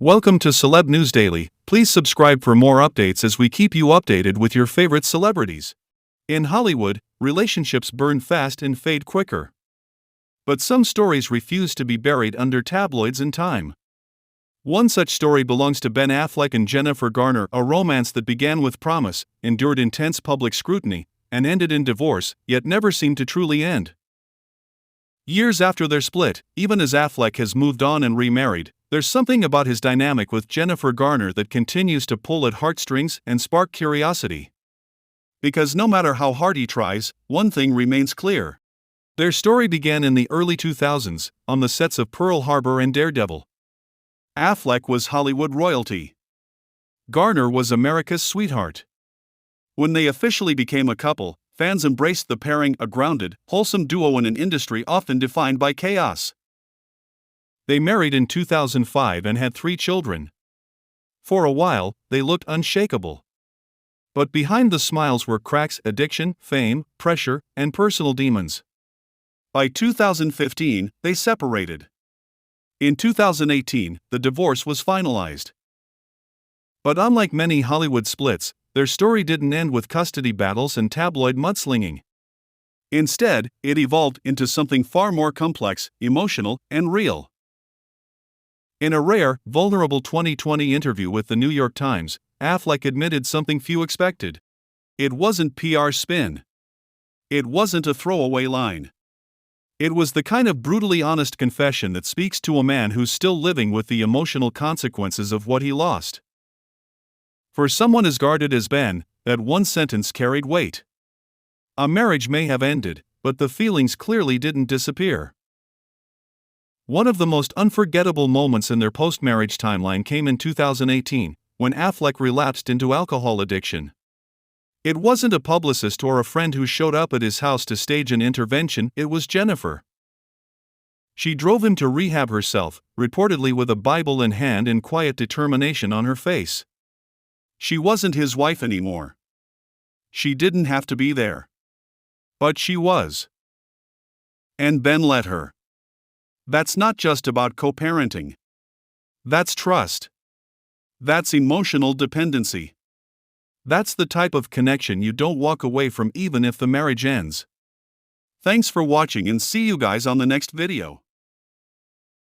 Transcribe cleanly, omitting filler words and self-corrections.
Welcome to Celeb News Daily. Please subscribe for more updates as we keep you updated with your favorite celebrities. In Hollywood, relationships burn fast and fade quicker. But some stories refuse to be buried under tabloids in time. One such story belongs to Ben Affleck and Jennifer Garner, a romance that began with promise, endured intense public scrutiny, and ended in divorce, yet never seemed to truly end. Years after their split, even as Affleck has moved on and remarried, there's something about his dynamic with Jennifer Garner that continues to pull at heartstrings and spark curiosity. Because no matter how hard he tries, one thing remains clear. Their story began in the early 2000s, on the sets of Pearl Harbor and Daredevil. Affleck was Hollywood royalty. Garner was America's sweetheart. When they officially became a couple, fans embraced the pairing, a grounded, wholesome duo in an industry often defined by chaos. They married in 2005 and had 3 children. For a while, they looked unshakable. But behind the smiles were cracks, addiction, fame, pressure, and personal demons. By 2015, they separated. In 2018, the divorce was finalized. But unlike many Hollywood splits, their story didn't end with custody battles and tabloid mudslinging. Instead, it evolved into something far more complex, emotional, and real. In a rare, vulnerable 2020 interview with the New York Times, Affleck admitted something few expected. It wasn't PR spin. It wasn't a throwaway line. It was the kind of brutally honest confession that speaks to a man who's still living with the emotional consequences of what he lost. For someone as guarded as Ben, that one sentence carried weight. A marriage may have ended, but the feelings clearly didn't disappear. One of the most unforgettable moments in their post-marriage timeline came in 2018, when Affleck relapsed into alcohol addiction. It wasn't a publicist or a friend who showed up at his house to stage an intervention, it was Jennifer. She drove him to rehab herself, reportedly with a Bible in hand and quiet determination on her face. She wasn't his wife anymore. She didn't have to be there. But she was. And Ben let her. That's not just about co-parenting. That's trust. That's emotional dependency. That's the type of connection you don't walk away from even if the marriage ends. Thanks for watching and see you guys on the next video.